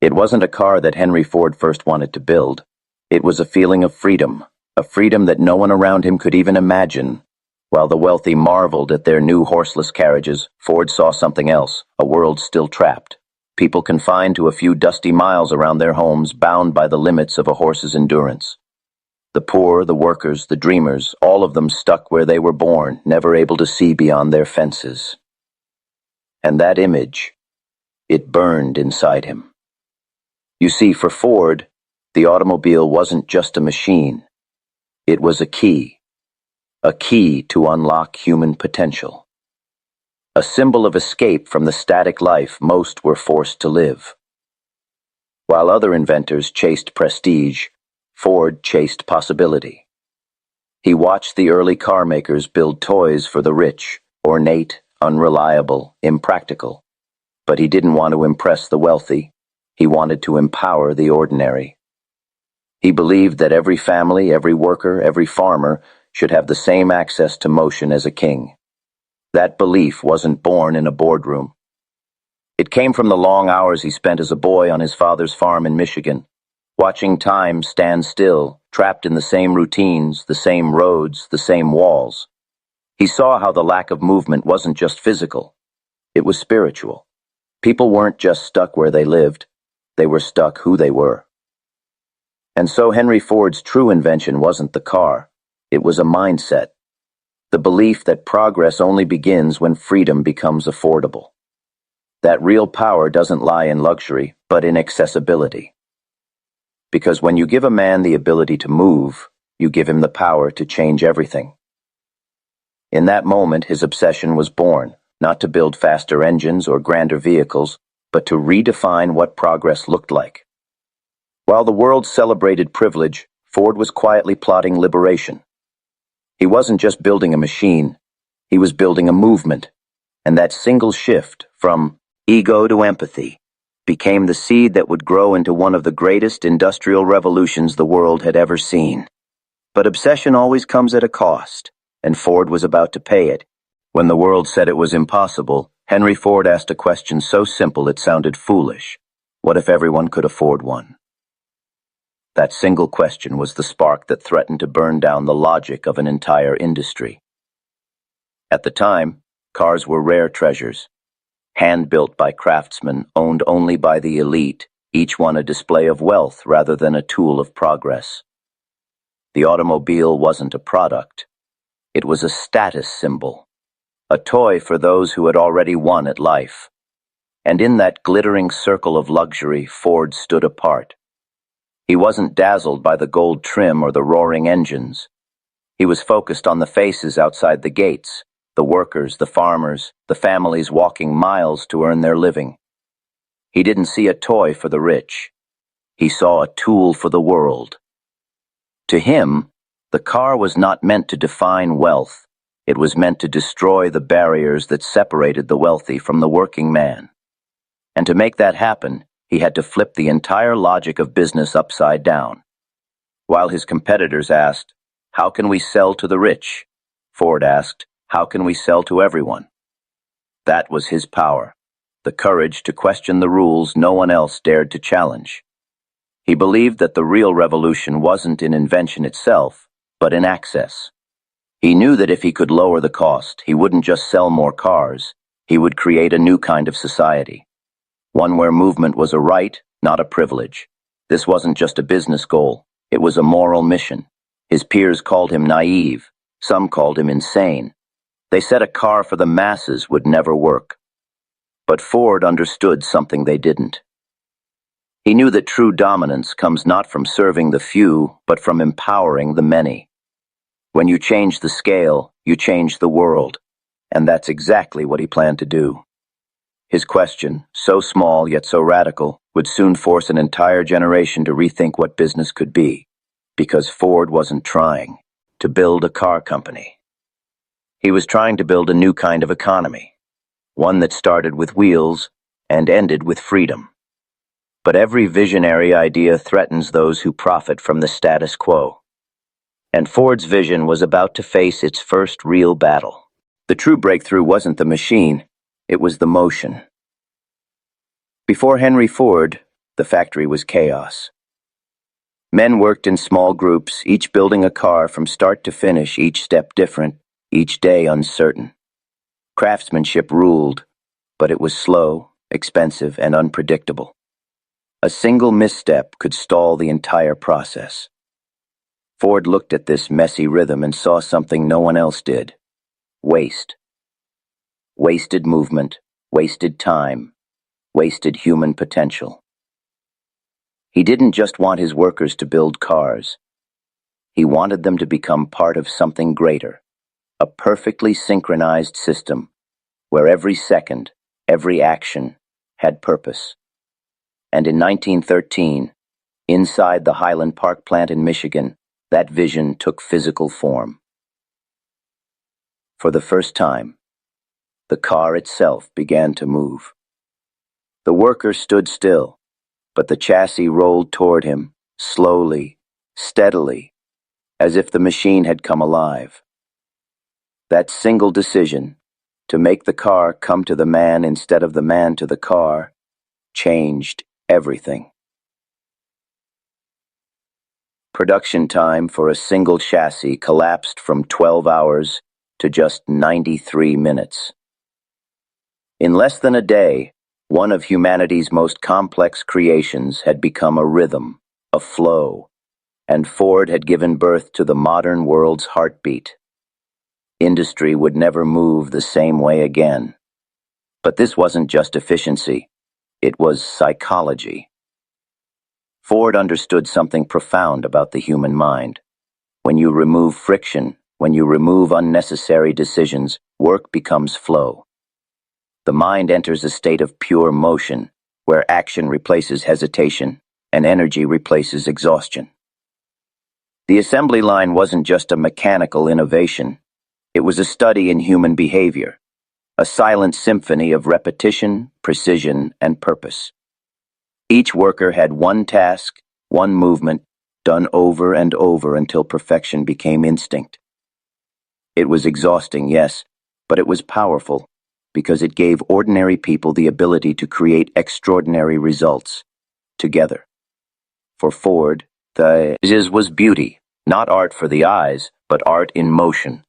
It wasn't a car that Henry Ford first wanted to build. It was a feeling of freedom, a freedom that no one around him could even imagine. While the wealthy marveled at their new horseless carriages, Ford saw something else, a world still trapped. People confined to a few dusty miles around their homes, bound by the limits of a horse's endurance. The poor, the workers, the dreamers, all of them stuck where they were born, never able to see beyond their fences. And that image, it burned inside him. You see, for Ford, the automobile wasn't just a machine. It was a key to unlock human potential. A symbol of escape from the static life most were forced to live. While other inventors chased prestige, Ford chased possibility. He watched the early car makers build toys for the rich, ornate, unreliable, impractical. But he didn't want to impress the wealthy. He wanted to empower the ordinary. He believed that every family, every worker, every farmer should have the same access to motion as a king. That belief wasn't born in a boardroom. It came from the long hours he spent as a boy on his father's farm in Michigan, watching time stand still, trapped in the same routines, the same roads, the same walls. He saw how the lack of movement wasn't just physical. It was spiritual. People weren't just stuck where they lived. They were stuck who they were. And so Henry Ford's true invention wasn't the car. It was a mindset. The belief that progress only begins when freedom becomes affordable. That real power doesn't lie in luxury, but in accessibility. Because when you give a man the ability to move, you give him the power to change everything. In that moment, his obsession was born, not to build faster engines or grander vehicles, but to redefine what progress looked like. While the world celebrated privilege, Ford was quietly plotting liberation. He wasn't just building a machine, he was building a movement, and that single shift from ego to empathy became the seed that would grow into one of the greatest industrial revolutions the world had ever seen. But obsession always comes at a cost, and Ford was about to pay it. When the world said it was impossible, Henry Ford asked a question so simple it sounded foolish. What if everyone could afford one? That single question was the spark that threatened to burn down the logic of an entire industry. At the time, cars were rare treasures, hand-built by craftsmen, owned only by the elite, each one a display of wealth rather than a tool of progress. The automobile wasn't a product. It was a status symbol, a toy for those who had already won at life. And in that glittering circle of luxury, Ford stood apart. He wasn't dazzled by the gold trim or the roaring engines. He was focused on the faces outside the gates, the workers, the farmers, the families walking miles to earn their living. He didn't see a toy for the rich. He saw a tool for the world. To him, the car was not meant to define wealth. It was meant to destroy the barriers that separated the wealthy from the working man. And to make that happen, he had to flip the entire logic of business upside down. While his competitors asked, "How can we sell to the rich?" Ford asked, "How can we sell to everyone?" That was his power, the courage to question the rules no one else dared to challenge. He believed that the real revolution wasn't in invention itself, but in access. He knew that if he could lower the cost, he wouldn't just sell more cars, he would create a new kind of society. One where movement was a right, not a privilege. This wasn't just a business goal, it was a moral mission. His peers called him naive, some called him insane. They said a car for the masses would never work. But Ford understood something they didn't. He knew that true dominance comes not from serving the few, but from empowering the many. When you change the scale, you change the world, and that's exactly what he planned to do. His question, so small yet so radical, would soon force an entire generation to rethink what business could be, because Ford wasn't trying to build a car company. He was trying to build a new kind of economy, one that started with wheels and ended with freedom. But every visionary idea threatens those who profit from the status quo. And Ford's vision was about to face its first real battle. The true breakthrough wasn't the machine, it was the motion. Before Henry Ford, The factory was chaos. Men worked in small groups, each building a car from start to finish, each step different, each day uncertain. Craftsmanship ruled, but it was slow, expensive, and unpredictable. A single misstep could stall the entire process. Ford looked at this messy rhythm and saw something no one else did. Waste. Wasted movement, wasted time, wasted human potential. He didn't just want his workers to build cars. He wanted them to become part of something greater, a perfectly synchronized system where every second, every action had purpose. And in 1913, inside the Highland Park plant in Michigan, that vision took physical form. For the first time, the car itself began to move. The worker stood still, but the chassis rolled toward him, slowly, steadily, as if the machine had come alive. That single decision, to make the car come to the man instead of the man to the car, changed everything. Production time for a single chassis collapsed from 12 hours to just 93 minutes. In less than a day, one of humanity's most complex creations had become a rhythm, a flow, and Ford had given birth to the modern world's heartbeat. Industry would never move the same way again. But this wasn't just efficiency, it was psychology. Ford understood something profound about the human mind. When you remove friction, when you remove unnecessary decisions, work becomes flow. The mind enters a state of pure motion, where action replaces hesitation and energy replaces exhaustion. The assembly line wasn't just a mechanical innovation. It was a study in human behavior, a silent symphony of repetition, precision, and purpose. Each worker had one task, one movement, done over and over until perfection became instinct. It was exhausting, yes, but it was powerful, because it gave ordinary people the ability to create extraordinary results, together. For Ford, the was beauty, not art for the eyes, but art in motion.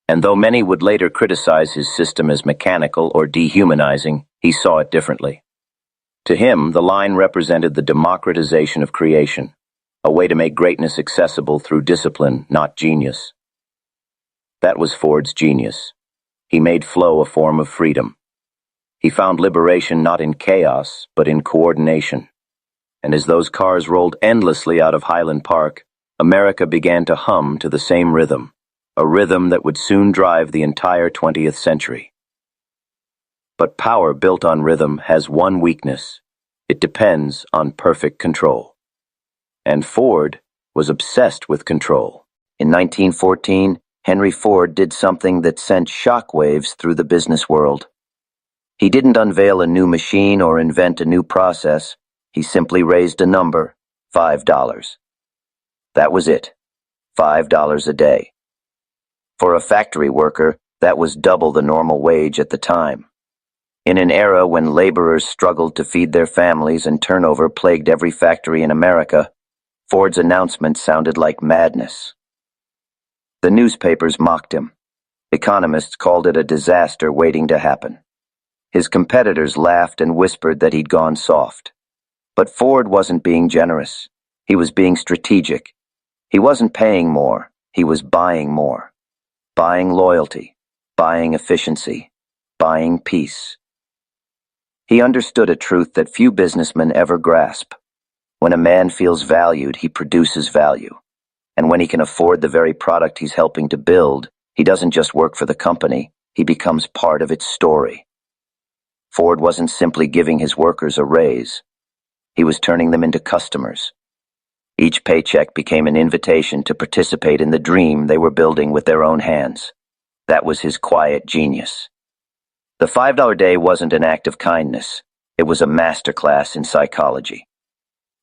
And though many would later criticize his system as mechanical or dehumanizing, he saw it differently. To him, the line represented the democratization of creation, a way to make greatness accessible through discipline, not genius. That was Ford's genius. He made flow a form of freedom. He found liberation not in chaos, but in coordination. And as those cars rolled endlessly out of Highland Park, America began to hum to the same rhythm, a rhythm that would soon drive the entire 20th century. But power built on rhythm has one weakness. It depends on perfect control. And Ford was obsessed with control. In 1914, Henry Ford did something that sent shockwaves through the business world. He didn't unveil a new machine or invent a new process. He simply raised a number, $5. That was it, $5 a day. For a factory worker, that was double the normal wage at the time. In an era when laborers struggled to feed their families and turnover plagued every factory in America, Ford's announcement sounded like madness. The newspapers mocked him. Economists called it a disaster waiting to happen. His competitors laughed and whispered that he'd gone soft. But Ford wasn't being generous. He was being strategic. He wasn't paying more. He was buying more. Buying loyalty, buying efficiency, buying peace. He understood a truth that few businessmen ever grasp. When a man feels valued, he produces value. And when he can afford the very product he's helping to build, he doesn't just work for the company, he becomes part of its story. Ford wasn't simply giving his workers a raise. He was turning them into customers. Each paycheck became an invitation to participate in the dream they were building with their own hands. That was his quiet genius. The $5 day wasn't an act of kindness. It was a masterclass in psychology.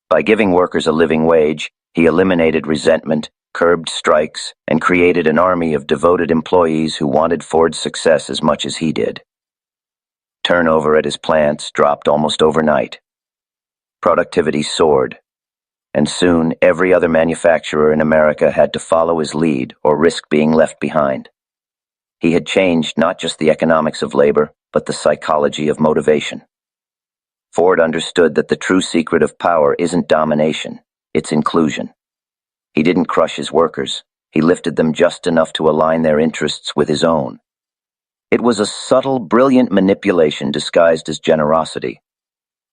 By giving workers a living wage, he eliminated resentment, curbed strikes, and created an army of devoted employees who wanted Ford's success as much as he did. Turnover at his plants dropped almost overnight. Productivity soared, and soon every other manufacturer in America had to follow his lead or risk being left behind. He had changed not just the economics of labor, but the psychology of motivation. Ford understood that the true secret of power isn't domination, it's inclusion. He didn't crush his workers, he lifted them just enough to align their interests with his own. It was a subtle, brilliant manipulation disguised as generosity.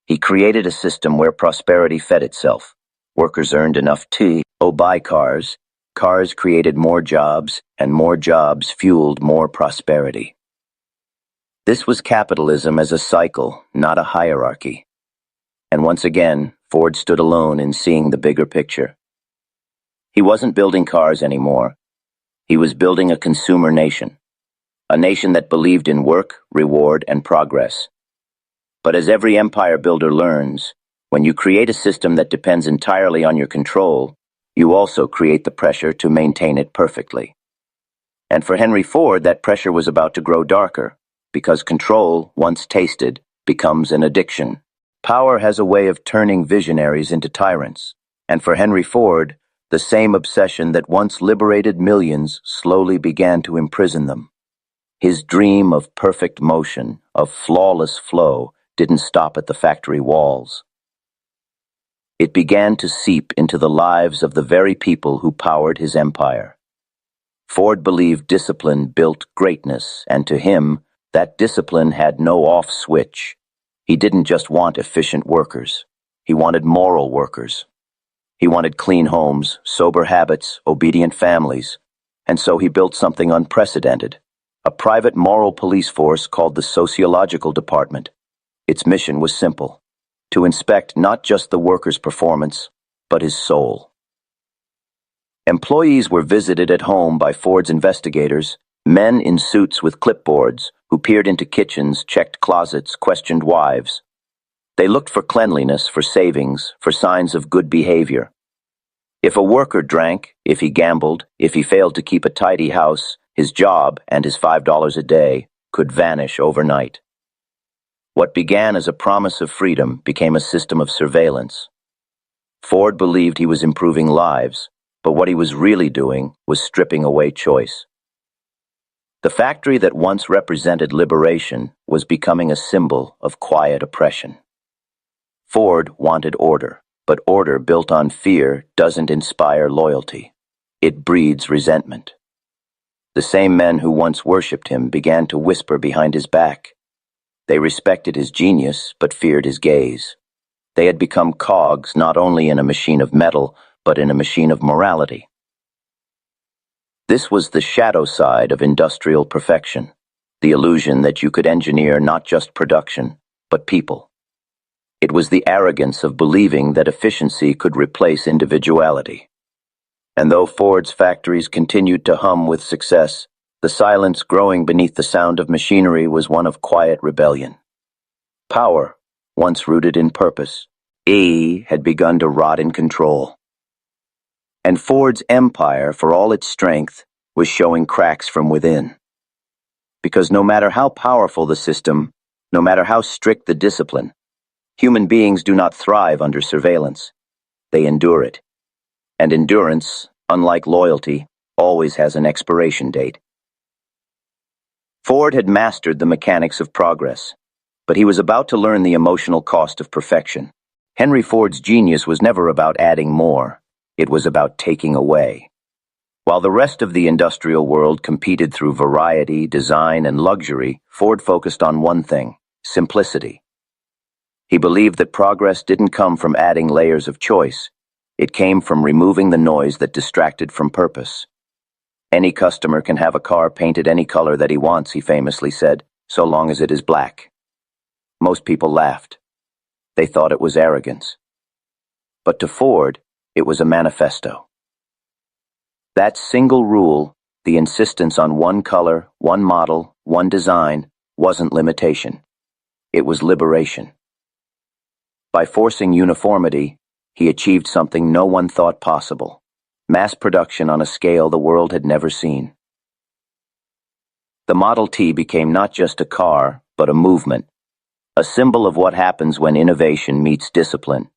He created a system where prosperity fed itself. Workers earned enough to buy cars, cars created more jobs, and more jobs fueled more prosperity. This was capitalism as a cycle, not a hierarchy. And once again, Ford stood alone in seeing the bigger picture. He wasn't building cars anymore. He was building a consumer nation. A nation that believed in work, reward, and progress. But as every empire builder learns, when you create a system that depends entirely on your control, you also create the pressure to maintain it perfectly. And for Henry Ford, that pressure was about to grow darker, because control, once tasted, becomes an addiction. Power has a way of turning visionaries into tyrants, and for Henry Ford, the same obsession that once liberated millions slowly began to imprison them. His dream of perfect motion, of flawless flow, didn't stop at the factory walls. It began to seep into the lives of the very people who powered his empire. Ford believed discipline built greatness, and to him, that discipline had no off switch. He didn't just want efficient workers. He wanted moral workers. He wanted clean homes, sober habits, obedient families. And so he built something unprecedented. A private moral police force called the Sociological Department. Its mission was simple: to inspect not just the worker's performance, but his soul. Employees were visited at home by Ford's investigators, men in suits with clipboards, who peered into kitchens, checked closets, questioned wives. They looked for cleanliness, for savings, for signs of good behavior. If a worker drank, if he gambled, if he failed to keep a tidy house, his job and his $5 a day could vanish overnight. What began as a promise of freedom became a system of surveillance. Ford believed he was improving lives, but what he was really doing was stripping away choice. The factory that once represented liberation was becoming a symbol of quiet oppression. Ford wanted order, but order built on fear doesn't inspire loyalty. It breeds resentment. The same men who once worshipped him began to whisper behind his back. They respected his genius, but feared his gaze. They had become cogs not only in a machine of metal, but in a machine of morality. This was the shadow side of industrial perfection, the illusion that you could engineer not just production, but people. It was the arrogance of believing that efficiency could replace individuality. And though Ford's factories continued to hum with success, the silence growing beneath the sound of machinery was one of quiet rebellion. Power, once rooted in purpose, had begun to rot in control. And Ford's empire, for all its strength, was showing cracks from within. Because no matter how powerful the system, no matter how strict the discipline, human beings do not thrive under surveillance. They endure it. And endurance, unlike loyalty, always has an expiration date. Ford had mastered the mechanics of progress, but he was about to learn the emotional cost of perfection. Henry Ford's genius was never about adding more. It was about taking away. While the rest of the industrial world competed through variety, design, and luxury, Ford focused on one thing: simplicity. He believed that progress didn't come from adding layers of choice. It came from removing the noise that distracted from purpose. Any customer can have a car painted any color that he wants, he famously said, so long as it is black. Most people laughed. They thought it was arrogance. But to Ford, it was a manifesto. That single rule, the insistence on one color, one model, one design, wasn't limitation. It was liberation. By forcing uniformity, he achieved something no one thought possible: mass production on a scale the world had never seen. The Model T became not just a car, but a movement, a symbol of what happens when innovation meets discipline,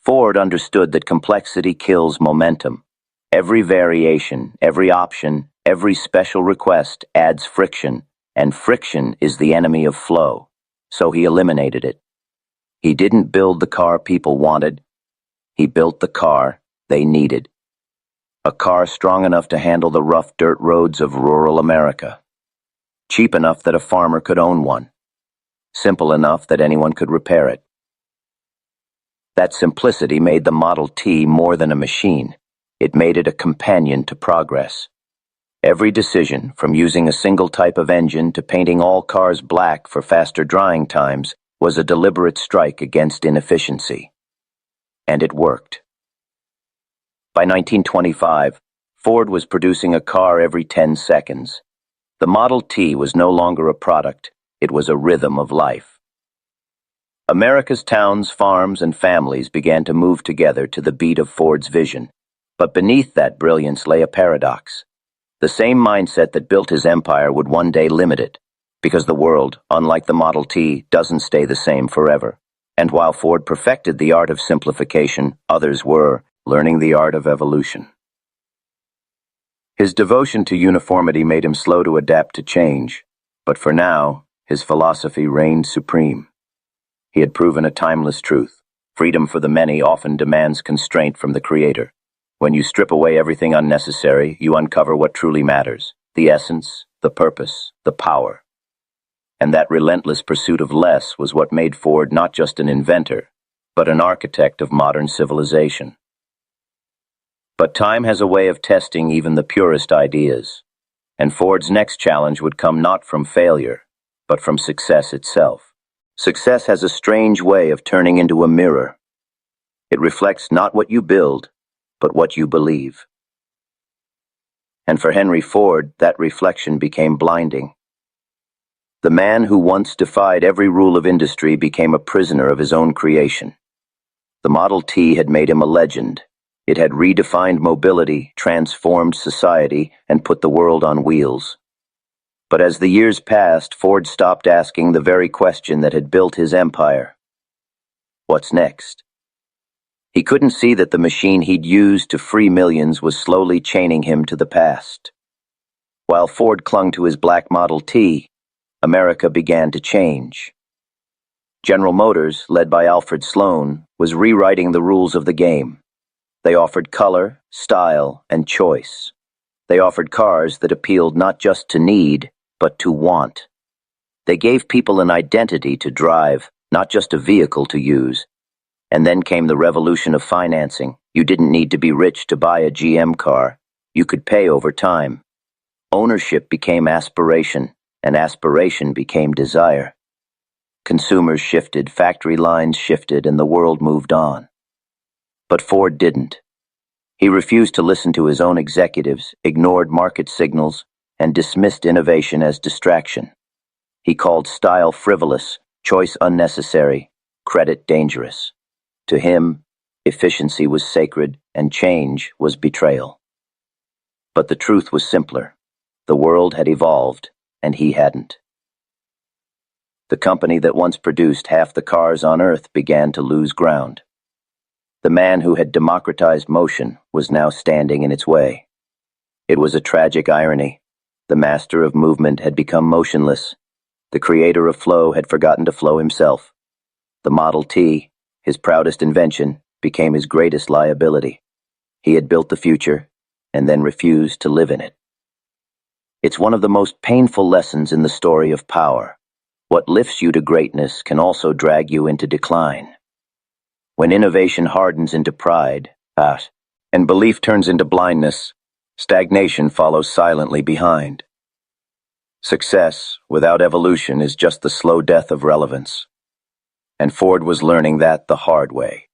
Ford understood that complexity kills momentum. Every variation, every option, every special request adds friction, and friction is the enemy of flow. So he eliminated it. He didn't build the car people wanted. He built the car they needed. A car strong enough to handle the rough dirt roads of rural America. Cheap enough that a farmer could own one. Simple enough that anyone could repair it. That simplicity made the Model T more than a machine. It made it a companion to progress. Every decision, from using a single type of engine to painting all cars black for faster drying times, was a deliberate strike against inefficiency. And it worked. By 1925, Ford was producing a car every 10 seconds. The Model T was no longer a product, it was a rhythm of life. America's towns, farms, and families began to move together to the beat of Ford's vision. But beneath that brilliance lay a paradox. The same mindset that built his empire would one day limit it, because the world, unlike the Model T, doesn't stay the same forever. And while Ford perfected the art of simplification, others were learning the art of evolution. His devotion to uniformity made him slow to adapt to change, but for now, his philosophy reigned supreme. He had proven a timeless truth. Freedom for the many often demands constraint from the Creator. When you strip away everything unnecessary, you uncover what truly matters, the essence, the purpose, the power. And that relentless pursuit of less was what made Ford not just an inventor, but an architect of modern civilization. But time has a way of testing even the purest ideas, and Ford's next challenge would come not from failure, but from success itself. Success has a strange way of turning into a mirror. It reflects not what you build, but what you believe. And for Henry Ford, that reflection became blinding. The man who once defied every rule of industry became a prisoner of his own creation. The Model T had made him a legend. It had redefined mobility, transformed society, and put the world on wheels. But as the years passed, Ford stopped asking the very question that had built his empire. What's next? He couldn't see that the machine he'd used to free millions was slowly chaining him to the past. While Ford clung to his black Model T, America began to change. General Motors, led by Alfred Sloan, was rewriting the rules of the game. They offered color, style, and choice. They offered cars that appealed not just to need, but to want. They gave people an identity to drive, not just a vehicle to use. And then came the revolution of financing. You didn't need to be rich to buy a GM car. You could pay over time. Ownership became aspiration, and aspiration became desire. Consumers shifted, factory lines shifted, and the world moved on. But Ford didn't. He refused to listen to his own executives, ignored market signals, and dismissed innovation as distraction. He called style frivolous, choice unnecessary, credit dangerous. To him, efficiency was sacred and change was betrayal. But the truth was simpler. The world had evolved, and he hadn't. The company that once produced half the cars on Earth began to lose ground. The man who had democratized motion was now standing in its way. It was a tragic irony. The master of movement had become motionless. The creator of flow had forgotten to flow himself. The Model T, his proudest invention, became his greatest liability. He had built the future, and then refused to live in it. It's one of the most painful lessons in the story of power. What lifts you to greatness can also drag you into decline. When innovation hardens into pride, and belief turns into blindness, stagnation follows silently behind. Success, without evolution, is just the slow death of relevance. And Ford was learning that the hard way.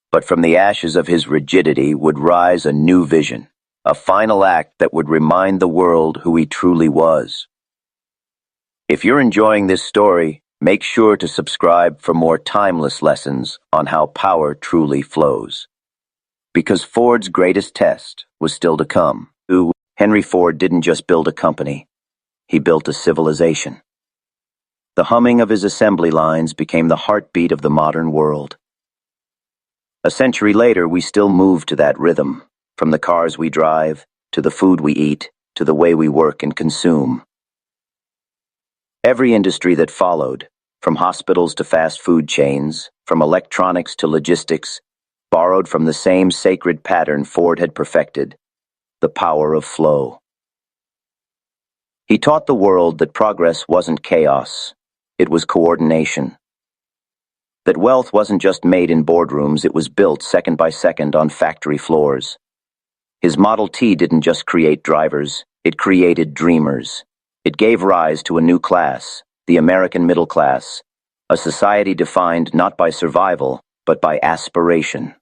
But from the ashes of his rigidity would rise a new vision, a final act that would remind the world who he truly was. If you're enjoying this story, make sure to subscribe for more timeless lessons on how power truly flows. Because Ford's greatest test was still to come. Henry Ford didn't just build a company, he built a civilization. The humming of his assembly lines became the heartbeat of the modern world. A century later, we still move to that rhythm, from the cars we drive, to the food we eat, to the way we work and consume. Every industry that followed, from hospitals to fast food chains, from electronics to logistics, borrowed from the same sacred pattern Ford had perfected, the power of flow. He taught the world that progress wasn't chaos, it was coordination. That wealth wasn't just made in boardrooms, it was built second by second on factory floors. His Model T didn't just create drivers, it created dreamers. It gave rise to a new class, the American middle class, a society defined not by survival, but by aspiration.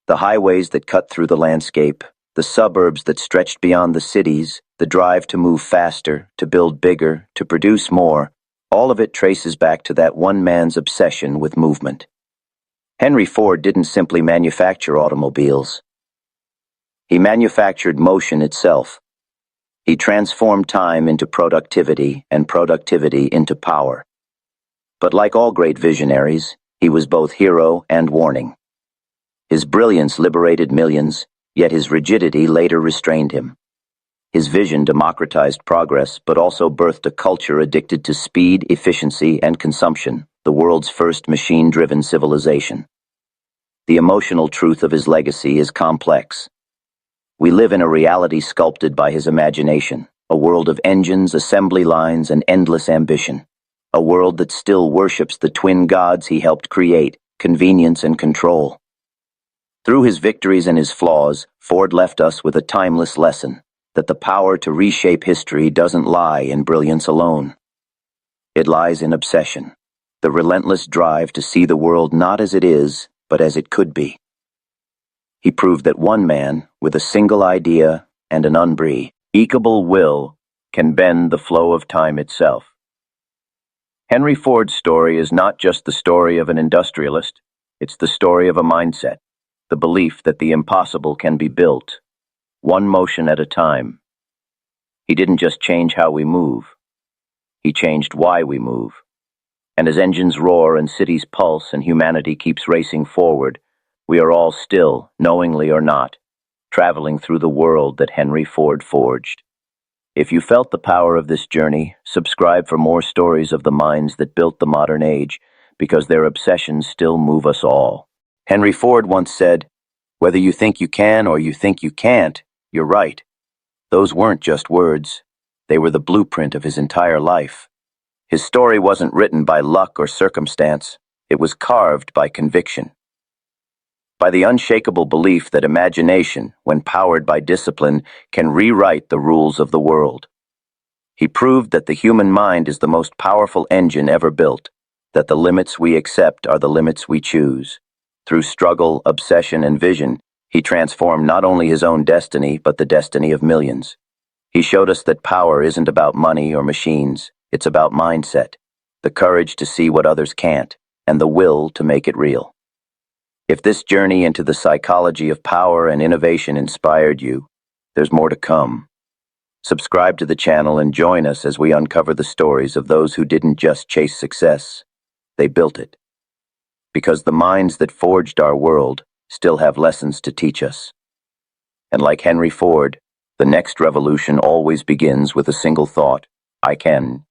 The highways that cut through the landscape, the suburbs that stretched beyond the cities, the drive to move faster, to build bigger, to produce more, all of it traces back to that one man's obsession with movement. Henry Ford didn't simply manufacture automobiles. He manufactured motion itself. He transformed time into productivity and productivity into power. But like all great visionaries, he was both hero and warning. His brilliance liberated millions, yet his rigidity later restrained him. His vision democratized progress, but also birthed a culture addicted to speed, efficiency, and consumption, the world's first machine-driven civilization. The emotional truth of his legacy is complex. We live in a reality sculpted by his imagination, a world of engines, assembly lines, and endless ambition. A world that still worships the twin gods he helped create, convenience and control. Through his victories and his flaws, Ford left us with a timeless lesson, that the power to reshape history doesn't lie in brilliance alone. It lies in obsession, the relentless drive to see the world not as it is, but as it could be. He proved that one man, with a single idea and an unbreakable will, can bend the flow of time itself. Henry Ford's story is not just the story of an industrialist, it's the story of a mindset, the belief that the impossible can be built, one motion at a time. He didn't just change how we move, he changed why we move. And as engines roar and cities pulse and humanity keeps racing forward, we are all still, knowingly or not, traveling through the world that Henry Ford forged. If you felt the power of this journey, subscribe for more stories of the minds that built the modern age, because their obsessions still move us all. Henry Ford once said, "Whether you think you can or you think you can't, you're right." Those weren't just words. They were the blueprint of his entire life. His story wasn't written by luck or circumstance. It was carved by conviction. By the unshakable belief that imagination, when powered by discipline, can rewrite the rules of the world. He proved that the human mind is the most powerful engine ever built, that the limits we accept are the limits we choose. Through struggle, obsession, and vision, he transformed not only his own destiny, but the destiny of millions. He showed us that power isn't about money or machines, it's about mindset, the courage to see what others can't, and the will to make it real. If this journey into the psychology of power and innovation inspired you, there's more to come. Subscribe to the channel and join us as we uncover the stories of those who didn't just chase success, they built it. Because the minds that forged our world still have lessons to teach us. And like Henry Ford, the next revolution always begins with a single thought: I can,